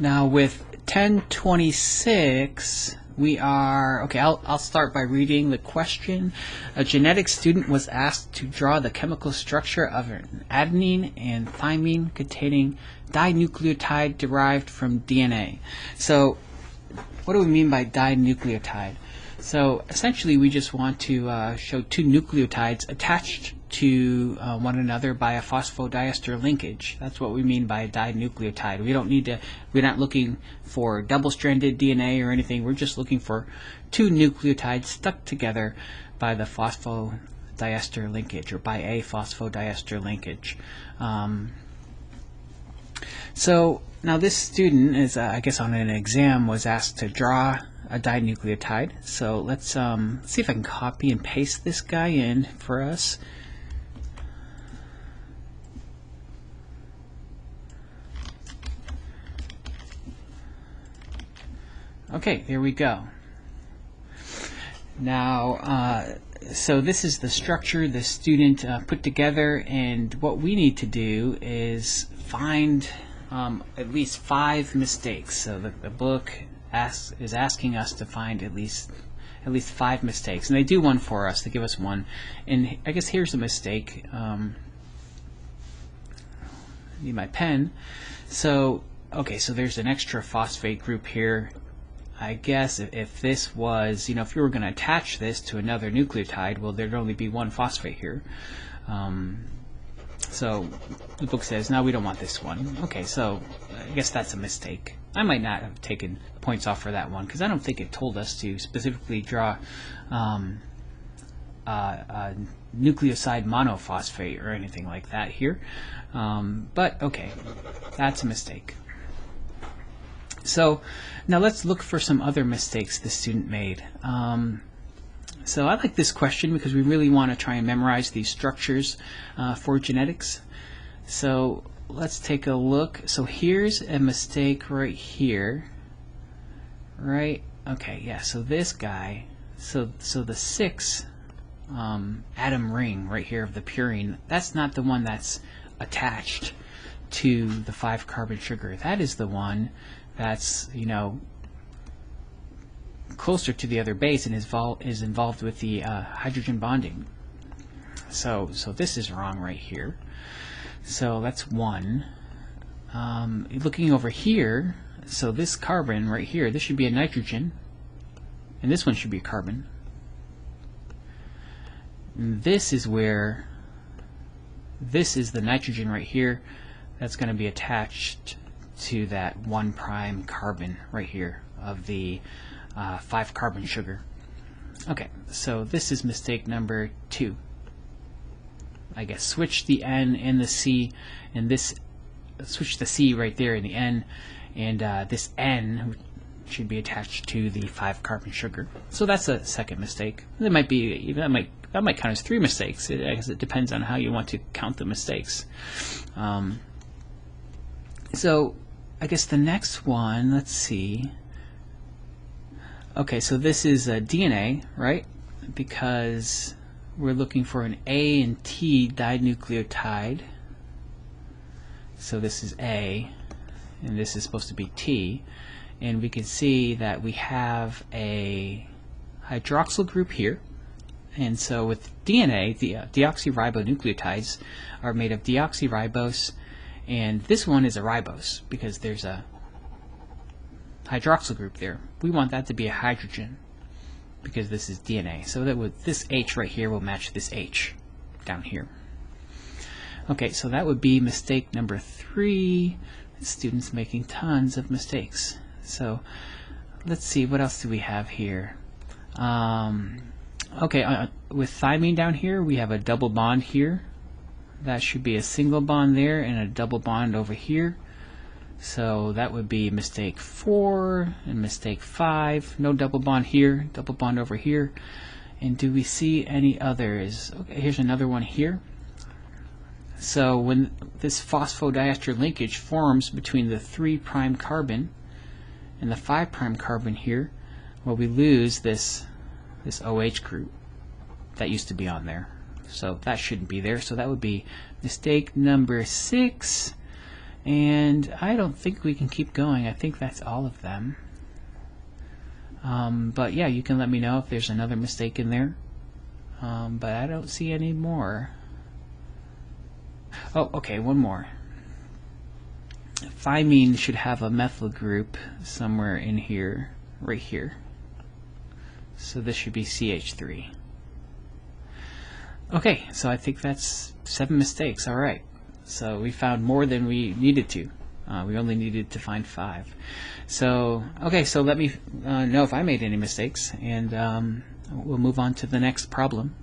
Now with 1026, we are, okay, I'll start by reading the question. A genetics student was asked to draw the chemical structure of an adenine and thymine containing dinucleotide derived from DNA. So what do we mean by dinucleotide? So essentially we just want to show two nucleotides attached to one another by a phosphodiester linkage. That's what we mean by a dinucleotide. We're not looking for double-stranded DNA or anything. We're just looking for two nucleotides stuck together by the phosphodiester linkage, or by a phosphodiester linkage. So now this student is, I guess on an exam, was asked to draw a dinucleotide. So let's see if I can copy and paste this guy in for us. Okay, there we go. Now, so this is the structure the student put together, and what we need to do is find at least 5 mistakes. So the book is asking us to find at least 5 mistakes, and they do one for us. They give us one, and I guess here's a mistake. Need my pen. So okay, so there's an extra phosphate group here. I guess if this was, if you were going to attach this to another nucleotide, well, there'd only be one phosphate here. So the book says, no, we don't want this one. Okay, so I guess that's a mistake. I might not have taken points off for that one, because I don't think it told us to specifically draw a nucleoside monophosphate or anything like that here. But okay, that's a mistake. So now let's look for some other mistakes the student made. So I like this question because we really want to try and memorize these structures for genetics. So let's take a look. So here's a mistake right here. Right? Okay, yeah, so this guy, so the 6 atom ring right here of the purine, that's not the one that's attached to the 5-carbon sugar. That is the one that's, closer to the other base and is involved with the hydrogen bonding. So this is wrong right here. So that's 1. Looking over here, so this carbon right here, this should be a nitrogen, and this one should be a carbon. And this is where, this is the nitrogen right here that's going to be attached to that 1' carbon right here of the 5-carbon sugar. Okay, so this is mistake number 2. I guess switch the N and the C, and this switch the C right there in the N, and this N should be attached to the 5-carbon sugar. So that's a second mistake. That might be that might count as 3 mistakes. I guess it depends on how you want to count the mistakes. So I guess the next one, let's see. Okay, so this is a DNA, right? Because we're looking for an A and T dinucleotide. So this is A, and this is supposed to be T. And we can see that we have a hydroxyl group here. And so with DNA, the deoxyribonucleotides are made of deoxyribose, and this one is a ribose because there's a hydroxyl group there. We want that to be a hydrogen because this is DNA. So that this H right here will match this H down here. Okay, so that would be mistake number 3. Students making tons of mistakes. So let's see, what else do we have here? Okay, with thymine down here, we have a double bond here. That should be a single bond there and a double bond over here. So that would be mistake 4 and mistake 5. No double bond here, double bond over here. And do we see any others? Okay, here's another one here. So when this phosphodiester linkage forms between the 3' carbon and the 5' carbon here, well, we lose this OH group that used to be on there. So that shouldn't be there. So that would be mistake number 6 And I don't think we can keep going. I think that's all of them. But yeah, you can let me know if there's another mistake in there. But I don't see any more. Oh, okay, one more. Thymine should have a methyl group somewhere in here, right here. So this should be CH3. Okay, so I think that's 7 mistakes. All right. So we found more than we needed to. We only needed to find 5. So, okay, so let me know if I made any mistakes, and we'll move on to the next problem.